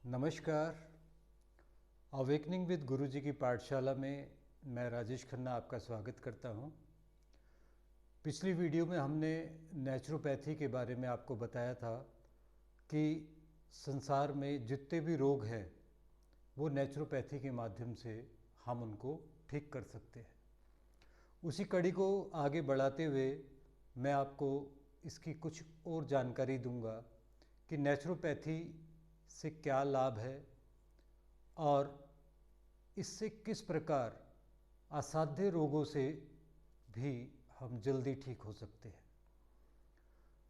नमस्कार। Awakening with गुरुजी की पाठशाला में मैं राजेश खन्ना आपका स्वागत करता हूं। पिछली वीडियो में हमने नेचुरोपैथी के बारे में आपको बताया था कि संसार में जितने भी रोग हैं वो नेचुरोपैथी के माध्यम से हम उनको ठीक कर सकते हैं। उसी कड़ी को आगे बढ़ाते हुए मैं आपको इसकी कुछ और जानकारी दूंगा कि नेचुरोपैथी से क्या लाभ है और इससे किस प्रकार असाध्य रोगों से भी हम जल्दी ठीक हो सकते हैं।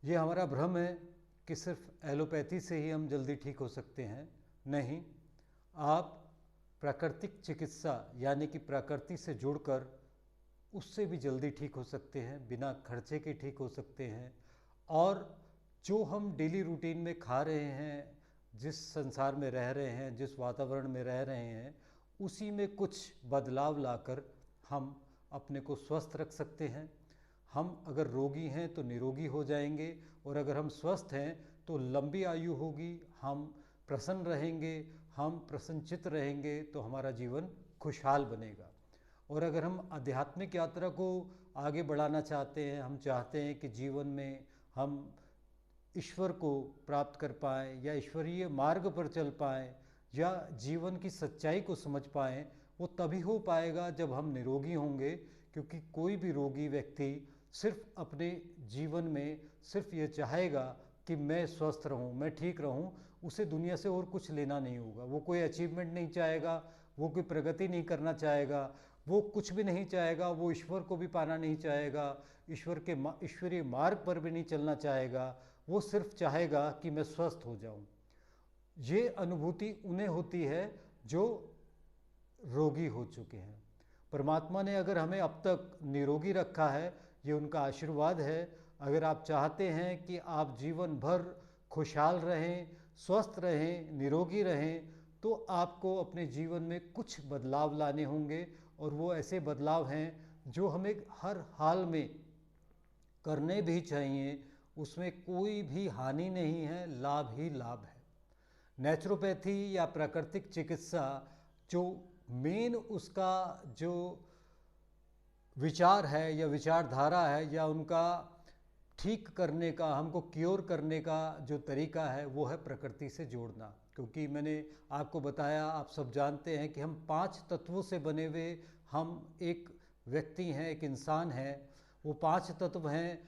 ये हमारा भ्रम है कि सिर्फ एलोपैथी से ही हम जल्दी ठीक हो सकते हैं। नहीं, आप प्राकृतिक चिकित्सा यानी कि प्रकृति से जुड़कर उससे भी जल्दी ठीक हो सकते हैं, बिना खर्चे के ठीक हो सकते हैं। और जो हम डेली रूटीन में खा रहे हैं, जिस संसार में रह रहे हैं, जिस वातावरण में रह रहे हैं, उसी में कुछ बदलाव लाकर हम अपने को स्वस्थ रख सकते हैं। हम अगर रोगी हैं तो निरोगी हो जाएंगे और अगर हम स्वस्थ हैं तो लंबी आयु होगी, हम प्रसन्न रहेंगे, हम प्रसन्नचित्त रहेंगे, तो हमारा जीवन खुशहाल बनेगा। और अगर हम आध्यात्मिक यात्रा को आगे बढ़ाना चाहते हैं, हम चाहते हैं कि जीवन में हम ईश्वर को प्राप्त कर पाएँ या ईश्वरीय मार्ग पर चल पाएँ या जीवन की सच्चाई को समझ पाएँ, वो तभी हो पाएगा जब हम निरोगी होंगे। क्योंकि कोई भी रोगी व्यक्ति सिर्फ अपने जीवन में सिर्फ ये चाहेगा कि मैं स्वस्थ रहूं, मैं ठीक रहूं, उसे दुनिया से और कुछ लेना नहीं होगा। वो कोई अचीवमेंट नहीं चाहेगा, वो कोई प्रगति नहीं करना चाहेगा, वो कुछ भी नहीं चाहेगा, वो ईश्वर को भी पाना नहीं चाहेगा, ईश्वरीय मार्ग पर भी नहीं चलना चाहेगा। वो सिर्फ चाहेगा कि मैं स्वस्थ हो जाऊं। ये अनुभूति उन्हें होती है जो रोगी हो चुके हैं। परमात्मा ने अगर हमें अब तक निरोगी रखा है, ये उनका आशीर्वाद है। अगर आप चाहते हैं कि आप जीवन भर खुशहाल रहें, स्वस्थ रहें, निरोगी रहें, तो आपको अपने जीवन में कुछ बदलाव लाने होंगे। और वो ऐसे बदलाव हैं जो हमें हर हाल में करने भी चाहिए। उसमें कोई भी हानि नहीं है, लाभ ही लाभ है। नेचुरोपैथी या प्राकृतिक चिकित्सा जो मेन उसका जो विचार है या विचारधारा है या उनका ठीक करने का, हमको क्योर करने का जो तरीका है, वो है प्रकृति से जोड़ना। क्योंकि मैंने आपको बताया, आप सब जानते हैं कि हम 5 तत्वों से बने हुए हम एक व्यक्ति हैं, एक इंसान है। वो 5 तत्व हैं: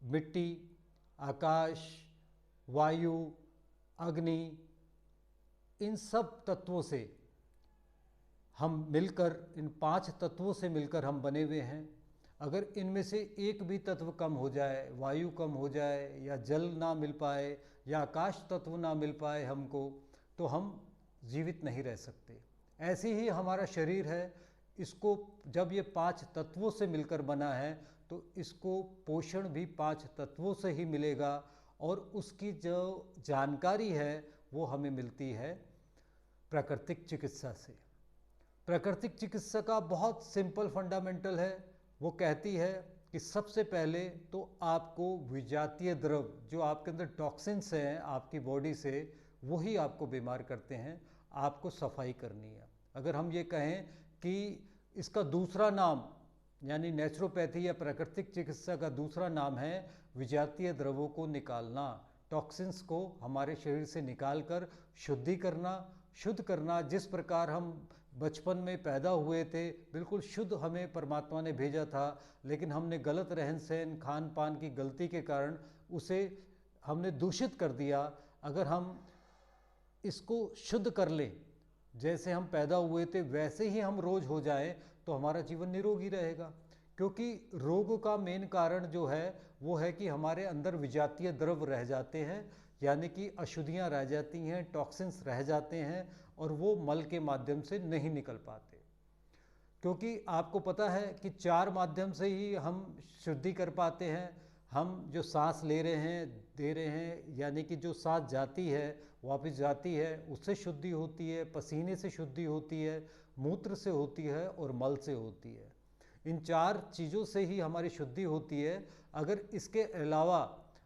मिट्टी, आकाश, वायु, अग्नि। इन सब तत्वों से हम मिलकर, इन 5 तत्वों से मिलकर हम बने हुए हैं। अगर इनमें से एक भी तत्व कम हो जाए, वायु कम हो जाए या जल ना मिल पाए या आकाश तत्व ना मिल पाए हमको, तो हम जीवित नहीं रह सकते। ऐसे ही हमारा शरीर है, इसको जब ये 5 तत्वों से मिलकर बना है तो इसको पोषण भी 5 तत्वों से ही मिलेगा। और उसकी जो जानकारी है वो हमें मिलती है प्राकृतिक चिकित्सा से। प्राकृतिक चिकित्सा का बहुत सिंपल फंडामेंटल है। वो कहती है कि सबसे पहले तो आपको विजातीय द्रव, जो आपके अंदर टॉक्सिन्स हैं आपकी बॉडी से, वही आपको बीमार करते हैं, आपको सफाई करनी है। अगर हम ये कहें कि इसका दूसरा नाम, यानी नेचुरोपैथी या प्राकृतिक चिकित्सा का दूसरा नाम है विजातीय द्रवों को निकालना, टॉक्सिन्स को हमारे शरीर से निकालकर शुद्ध करना। जिस प्रकार हम बचपन में पैदा हुए थे, बिल्कुल शुद्ध हमें परमात्मा ने भेजा था, लेकिन हमने गलत रहन सहन, खान पान की गलती के कारण उसे हमने दूषित कर दिया। अगर हम इसको शुद्ध कर लें, जैसे हम पैदा हुए थे वैसे ही हम रोज हो जाएं, तो हमारा जीवन निरोगी रहेगा। क्योंकि रोग का मेन कारण जो है वो है कि हमारे अंदर विजातीय द्रव रह जाते हैं, यानी कि अशुद्धियां रह जाती हैं, टॉक्सिन्स रह जाते हैं और वो मल के माध्यम से नहीं निकल पाते। क्योंकि आपको पता है कि 4 माध्यम से ही हम शुद्धि कर पाते हैं। हम जो सांस ले रहे हैं, दे रहे हैं, यानी कि जो सांस जाती है वापस जाती है, उससे शुद्धि होती है, पसीने से शुद्धि होती है, मूत्र से होती है और मल से होती है। इन 4 चीज़ों से ही हमारी शुद्धि होती है। अगर इसके अलावा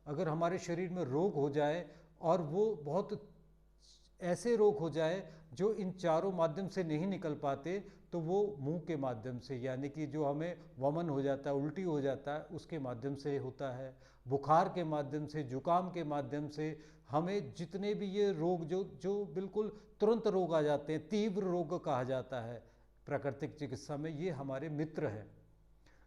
अगर हमारे शरीर में रोग हो जाए और वो बहुत ऐसे रोग हो जाए जो इन चारों माध्यम से नहीं निकल पाते, तो वो मुंह के माध्यम से, यानी कि जो हमें वमन हो जाता है, उल्टी हो जाता है, उसके माध्यम से होता है। बुखार के माध्यम से, जुकाम के माध्यम से, हमें जितने भी ये रोग जो जो बिल्कुल तुरंत रोग आ जाते हैं, तीव्र रोग कहा जाता है प्राकृतिक चिकित्सा में, ये हमारे मित्र हैं।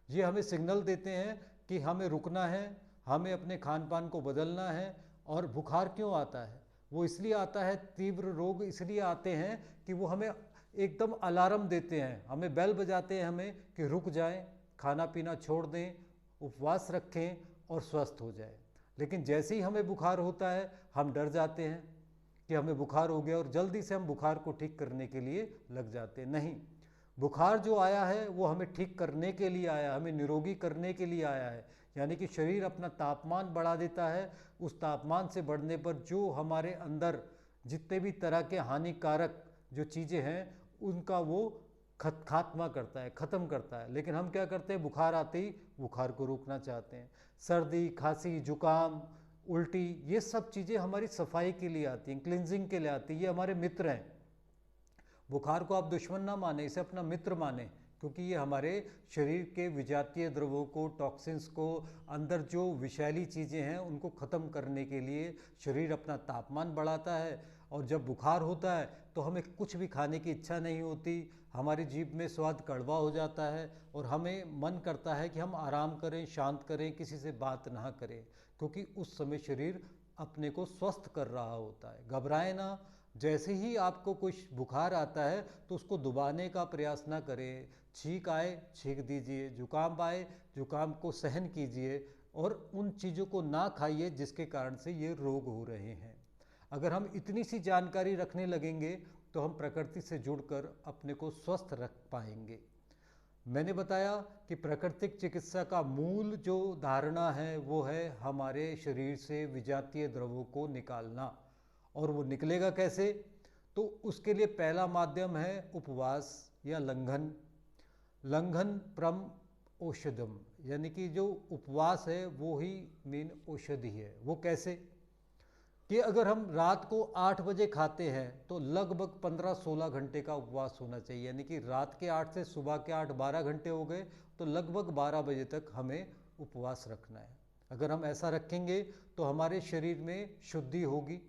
ये हमें सिग्नल देते हैं कि हमें रुकना है, हमें अपने खान पान को बदलना है। और बुखार क्यों आता है? वो इसलिए आता है, तीव्र रोग इसलिए आते हैं कि वो हमें एकदम अलार्म देते हैं, हमें बेल बजाते हैं हमें कि रुक जाएं, खाना पीना छोड़ दें, उपवास रखें और स्वस्थ हो जाए। लेकिन जैसे ही हमें बुखार होता है, हम डर जाते हैं कि हमें बुखार हो गया और जल्दी से हम बुखार को ठीक करने के लिए लग जाते हैं। नहीं, बुखार जो आया है वो हमें ठीक करने के लिए आया, हमें निरोगी करने के लिए आया है। यानी कि शरीर अपना तापमान बढ़ा देता है, उस तापमान से बढ़ने पर जो हमारे अंदर जितने भी तरह के हानिकारक जो चीज़ें हैं उनका वो खात्मा करता है, ख़त्म करता है। लेकिन हम क्या करते हैं, बुखार आते ही बुखार को रोकना चाहते हैं। सर्दी, खांसी, जुकाम, उल्टी, ये सब चीज़ें हमारी सफाई के लिए आती हैं, क्लिनजिंग के लिए आती हैं, ये हमारे मित्र हैं। बुखार को आप दुश्मन ना माने, इसे अपना मित्र माने, क्योंकि ये हमारे शरीर के विजातीय द्रवों को, टॉक्सिन्स को, अंदर जो विषैली चीज़ें हैं उनको ख़त्म करने के लिए शरीर अपना तापमान बढ़ाता है। और जब बुखार होता है तो हमें कुछ भी खाने की इच्छा नहीं होती, हमारी जीभ में स्वाद कड़वा हो जाता है और हमें मन करता है कि हम आराम करें, शांत करें, किसी से बात ना करें, क्योंकि उस समय शरीर अपने को स्वस्थ कर रहा होता है। घबराए ना, जैसे ही आपको कुछ बुखार आता है तो उसको दबाने का प्रयास ना करें। छींक आए, छींक दीजिए, जुकाम आए, जुकाम को सहन कीजिए और उन चीज़ों को ना खाइए जिसके कारण से ये रोग हो रहे हैं। अगर हम इतनी सी जानकारी रखने लगेंगे तो हम प्रकृति से जुड़कर अपने को स्वस्थ रख पाएंगे। मैंने बताया कि प्राकृतिक चिकित्सा का मूल जो धारणा है वो है हमारे शरीर से विजातीय द्रवों को निकालना। और वो निकलेगा कैसे? तो उसके लिए पहला माध्यम है उपवास या लंघन। लंघन परम औषधम, यानी कि जो उपवास है वो ही मेन औषधि है। वो कैसे? कि अगर हम रात को 8 बजे खाते हैं तो लगभग 15-16 घंटे का उपवास होना चाहिए। यानी कि रात के 8 से सुबह के 8, 12 घंटे हो गए, तो लगभग 12 बजे तक हमें उपवास रखना है। अगर हम ऐसा रखेंगे तो हमारे शरीर में शुद्धि होगी,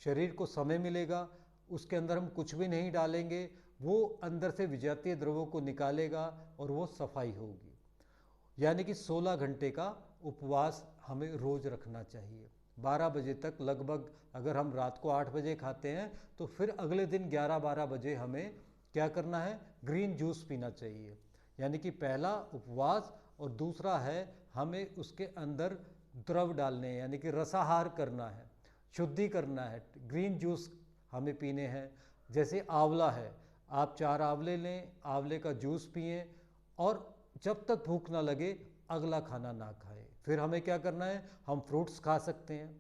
शरीर को समय मिलेगा, उसके अंदर हम कुछ भी नहीं डालेंगे, वो अंदर से विजातीय द्रवों को निकालेगा और वो सफाई होगी। यानी कि 16 घंटे का उपवास हमें रोज रखना चाहिए। 12 बजे तक लगभग, अगर हम रात को 8 बजे खाते हैं तो फिर अगले दिन 11-12 बजे हमें क्या करना है, ग्रीन जूस पीना चाहिए। यानी कि पहला उपवास, और दूसरा है हमें उसके अंदर द्रव डालने हैं, यानी कि रसाहार करना है, शुद्धि करना है। ग्रीन जूस हमें पीने हैं। जैसे आंवला है, आप 4 आंवले लें, आंवले का जूस पिएं और जब तक भूख ना लगे अगला खाना ना खाएं। फिर हमें क्या करना है, हम फ्रूट्स खा सकते हैं,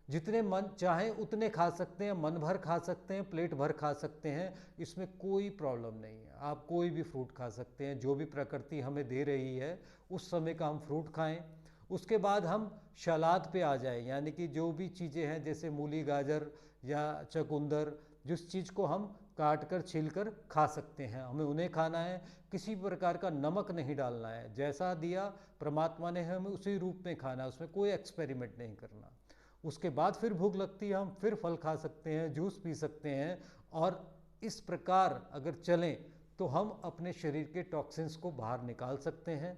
जितने मन चाहें उतने खा सकते हैं, मन भर खा सकते हैं, प्लेट भर खा सकते हैं, इसमें कोई प्रॉब्लम नहीं है। आप कोई भी फ्रूट खा सकते हैं, जो भी प्रकृति हमें दे रही है उस समय का हम फ्रूट खाएं। उसके बाद हम सलाद पे आ जाएं, यानी कि जो भी चीज़ें हैं जैसे मूली, गाजर या चकुंदर, जिस चीज़ को हम काट कर छील कर खा सकते हैं, हमें उन्हें खाना है। किसी प्रकार का नमक नहीं डालना है, जैसा दिया परमात्मा ने हमें उसी रूप में खाना है, उसमें कोई एक्सपेरिमेंट नहीं करना। उसके बाद फिर भूख लगती है, हम फिर फल खा सकते हैं, जूस पी सकते हैं। और इस प्रकार अगर चलें तो हम अपने शरीर के टॉक्सिन्स को बाहर निकाल सकते हैं।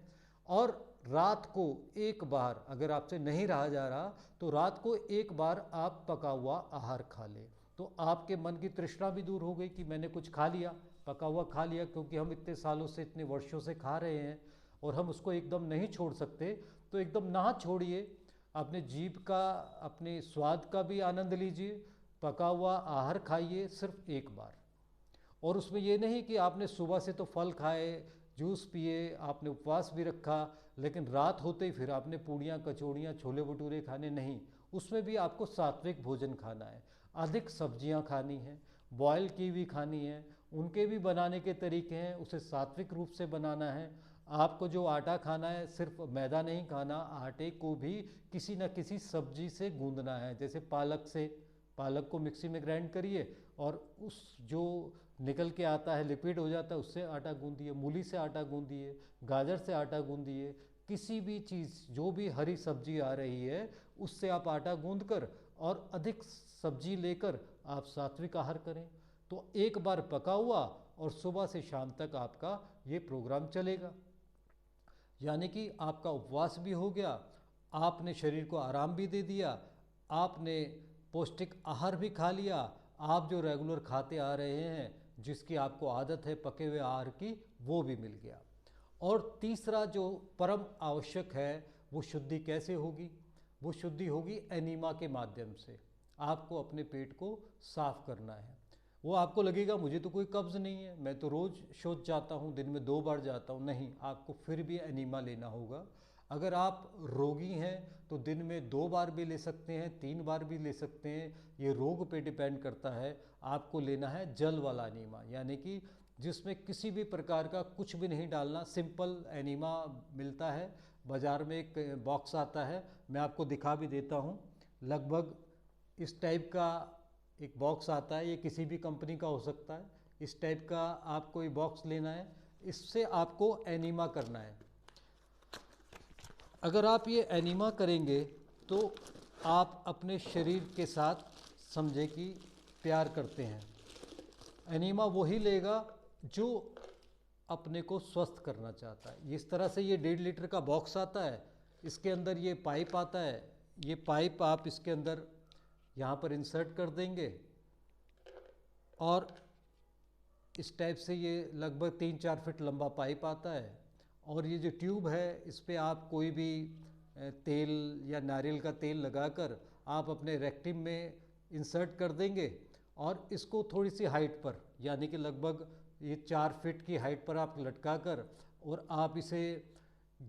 और रात को एक बार, अगर आपसे नहीं रहा जा रहा तो रात को एक बार आप पका हुआ आहार खा लें, तो आपके मन की तृष्णा भी दूर हो गई कि मैंने कुछ खा लिया, पका हुआ खा लिया, क्योंकि हम इतने सालों से, इतने वर्षों से खा रहे हैं और हम उसको एकदम नहीं छोड़ सकते। तो एकदम ना छोड़िए, अपने जीभ का, अपने स्वाद का भी आनंद लीजिए, पका हुआ आहार खाइए सिर्फ एक बार। और उसमें ये नहीं कि आपने सुबह से तो फल खाए, जूस पिए, आपने उपवास भी रखा, लेकिन रात होते ही फिर आपने पूड़ियाँ, कचौड़ियाँ, छोले भटूरे खाने नहीं। उसमें भी आपको सात्विक भोजन खाना है, अधिक सब्जियां खानी हैं, बॉयल की हुई खानी है, उनके भी बनाने के तरीके हैं, उसे सात्विक रूप से बनाना है। आपको जो आटा खाना है, सिर्फ मैदा नहीं खाना, आटे को भी किसी न किसी सब्जी से गूंदना है, जैसे पालक से पालक को मिक्सी में ग्राइंड करिए और उस जो निकल के आता है लिक्विड हो जाता है उससे आटा गूंदिए, मूली से आटा गूंदिए, गाजर से आटा गूंदिए, किसी भी चीज़ जो भी हरी सब्जी आ रही है उससे आप आटा गूंद कर और अधिक सब्जी लेकर आप सात्विक आहार करें। तो एक बार पका हुआ और सुबह से शाम तक आपका ये प्रोग्राम चलेगा, यानी कि आपका उपवास भी हो गया, आपने शरीर को आराम भी दे दिया, आपने पौष्टिक आहार भी खा लिया, आप जो रेगुलर खाते आ रहे हैं जिसकी आपको आदत है पके हुए आहार की वो भी मिल गया। और तीसरा जो परम आवश्यक है वो शुद्धि कैसे होगी? वो शुद्धि होगी एनीमा के माध्यम से। आपको अपने पेट को साफ करना है। वो आपको लगेगा मुझे तो कोई कब्ज़ नहीं है, मैं तो रोज़ शौच जाता हूँ, दिन में 2 बार जाता हूँ। नहीं, आपको फिर भी एनीमा लेना होगा। अगर आप रोगी हैं तो दिन में 2 बार भी ले सकते हैं, 3 बार भी ले सकते हैं, ये रोग पे डिपेंड करता है। आपको लेना है जल वाला एनीमा, यानी कि जिसमें किसी भी प्रकार का कुछ भी नहीं डालना, सिंपल एनीमा मिलता है बाज़ार में, एक बॉक्स आता है, मैं आपको दिखा भी देता हूँ। लगभग इस टाइप का एक बॉक्स आता है, ये किसी भी कंपनी का हो सकता है। इस टाइप का आपको ये बॉक्स लेना है, इससे आपको एनीमा करना है। अगर आप ये एनीमा करेंगे तो आप अपने शरीर के साथ समझे कि प्यार करते हैं। एनीमा वही लेगा जो अपने को स्वस्थ करना चाहता है। इस तरह से ये 1.5 लीटर का बॉक्स आता है, इसके अंदर ये पाइप आता है, ये पाइप आप इसके अंदर यहाँ पर इंसर्ट कर देंगे और इस टाइप से ये लगभग 3-4 फीट लंबा पाइप आता है। और ये जो ट्यूब है इस पर आप कोई भी तेल या नारियल का तेल लगाकर आप अपने रेक्टम में इंसर्ट कर देंगे और इसको थोड़ी सी हाइट पर, यानी कि लगभग ये 4 फीट की हाइट पर आप लटका कर, और आप इसे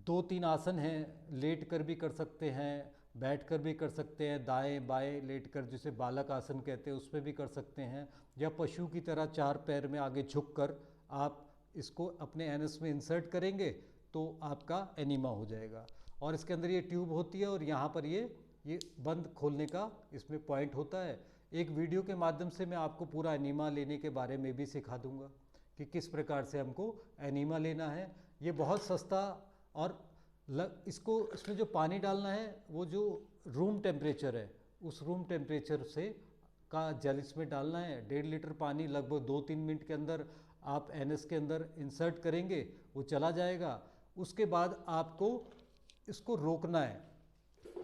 2-3 आसन हैं, लेट कर भी कर सकते हैं, बैठ कर भी कर सकते हैं, दाएं बाएं लेट कर जिसे बालक आसन कहते हैं उसमें भी कर सकते हैं, या पशु की तरह 4 पैर में आगे झुक कर आप इसको अपने एनस में इंसर्ट करेंगे तो आपका एनीमा हो जाएगा। और इसके अंदर ये ट्यूब होती है और यहाँ पर ये बंद खोलने का इसमें पॉइंट होता है। एक वीडियो के माध्यम से मैं आपको पूरा एनीमा लेने के बारे में भी सिखा दूंगा कि किस प्रकार से हमको एनीमा लेना है। ये बहुत सस्ता, और इसमें जो पानी डालना है वो जो रूम टेम्परेचर है उस रूम टेम्परेचर से का जल इसमें डालना है। 1.5 लीटर पानी लगभग 2-3 मिनट के अंदर आप एनएस के अंदर इंसर्ट करेंगे, वो चला जाएगा। उसके बाद आपको इसको रोकना है,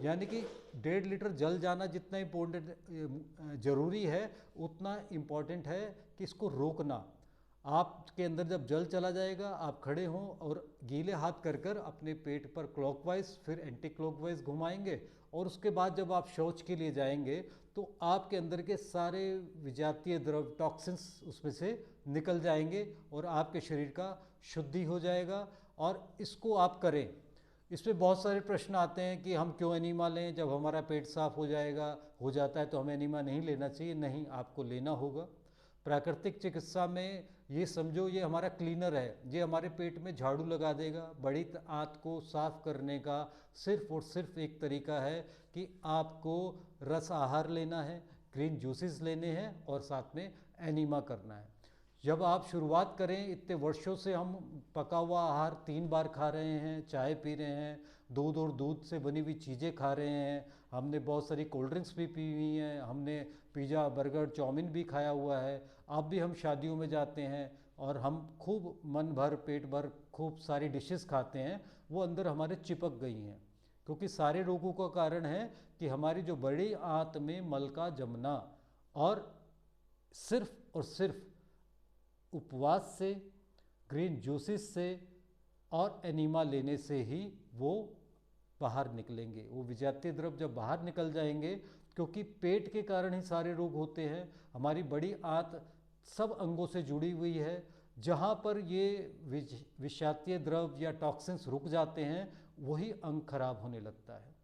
यानी कि 1.5 लीटर जल जाना जितना इम्पोर्टेंट ज़रूरी है उतना इम्पॉर्टेंट है कि इसको रोकना। आपके अंदर जब जल चला जाएगा आप खड़े हों और गीले हाथ कर कर अपने पेट पर क्लॉकवाइज फिर एंटी क्लॉकवाइज घुमाएंगे, और उसके बाद जब आप शौच के लिए जाएंगे तो आपके अंदर के सारे विजातीय द्रव टॉक्सिन्स उसमें से निकल जाएंगे और आपके शरीर का शुद्धि हो जाएगा। और इसको आप करें। इसमें बहुत सारे प्रश्न आते हैं कि हम क्यों एनीमा लें, जब हमारा पेट साफ हो जाता है तो हमें एनीमा नहीं लेना चाहिए। नहीं, आपको लेना होगा। प्राकृतिक चिकित्सा में ये समझो ये हमारा क्लीनर है, ये हमारे पेट में झाड़ू लगा देगा। बड़ी आंत को साफ करने का सिर्फ और सिर्फ एक तरीका है कि आपको रस आहार लेना है, ग्रीन जूसेस लेने हैं और साथ में एनीमा करना है। जब आप शुरुआत करें, इतने वर्षों से हम पका हुआ आहार 3 बार खा रहे हैं, चाय पी रहे हैं, दूध और दूध से बनी हुई चीज़ें खा रहे हैं, हमने बहुत सारी कोल्ड ड्रिंक्स भी पी हुई हैं, हमने पिज़्ज़ा बर्गर चाउमीन भी खाया हुआ है। अब भी हम शादियों में जाते हैं और हम खूब मन भर पेट भर खूब सारी डिशेस खाते हैं, वो अंदर हमारे चिपक गई हैं। क्योंकि सारे रोगों का कारण है कि हमारी जो बड़ी आंत में मल का जमना, और सिर्फ उपवास से, ग्रीन जूसेस से और एनीमा लेने से ही वो बाहर निकलेंगे। वो विजातीय द्रव जब बाहर निकल जाएंगे, क्योंकि पेट के कारण ही सारे रोग होते हैं। हमारी बड़ी आंत सब अंगों से जुड़ी हुई है, जहाँ पर ये विषाक्तीय द्रव या टॉक्सिन्स रुक जाते हैं वही अंग खराब होने लगता है।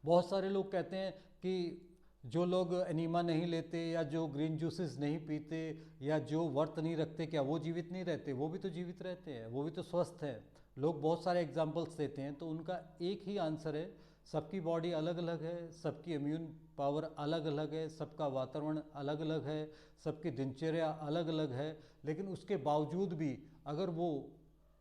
बहुत सारे लोग कहते हैं कि जो लोग एनीमा नहीं लेते या जो ग्रीन जूसेस नहीं पीते या जो व्रत नहीं रखते, क्या वो जीवित नहीं रहते? वो भी तो जीवित रहते हैं, वो भी तो स्वस्थ हैं। लोग बहुत सारे एग्जाम्पल्स देते हैं, तो उनका एक ही आंसर है सबकी बॉडी अलग अलग है, सबकी इम्यून पावर अलग अलग है, सबका वातावरण अलग अलग है, सबकी दिनचर्या अलग अलग है। लेकिन उसके बावजूद भी अगर वो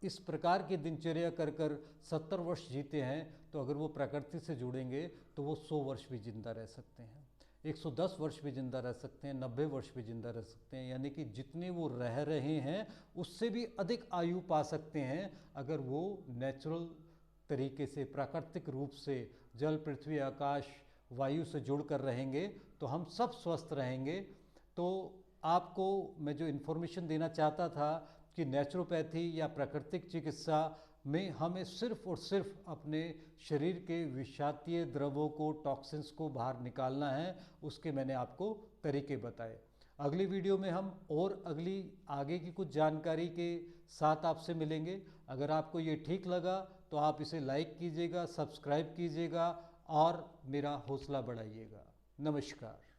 इस प्रकार की दिनचर्या कर कर 70 वर्ष जीते हैं, तो अगर वो प्रकृति से जुड़ेंगे तो वो 100 वर्ष भी जिंदा रह सकते हैं, 110 वर्ष भी जिंदा रह सकते हैं, 90 वर्ष भी जिंदा रह सकते हैं। यानी कि जितने वो रह रहे हैं उससे भी अधिक आयु पा सकते हैं अगर वो नेचुरल तरीके से, प्राकृतिक रूप से जल, पृथ्वी, आकाश, वायु से जुड़ कर रहेंगे तो हम सब स्वस्थ रहेंगे। तो आपको मैं जो इन्फॉर्मेशन देना चाहता था कि नेचुरोपैथी या प्राकृतिक चिकित्सा में हमें सिर्फ और सिर्फ अपने शरीर के विषाक्तीय द्रवों को, टॉक्सिन्स को बाहर निकालना है, उसके मैंने आपको तरीके बताए। अगली वीडियो में हम और अगली आगे की कुछ जानकारी के साथ आपसे मिलेंगे। अगर आपको ये ठीक लगा तो आप इसे लाइक कीजिएगा, सब्सक्राइब कीजिएगा और मेरा हौसला बढ़ाइएगा। नमस्कार।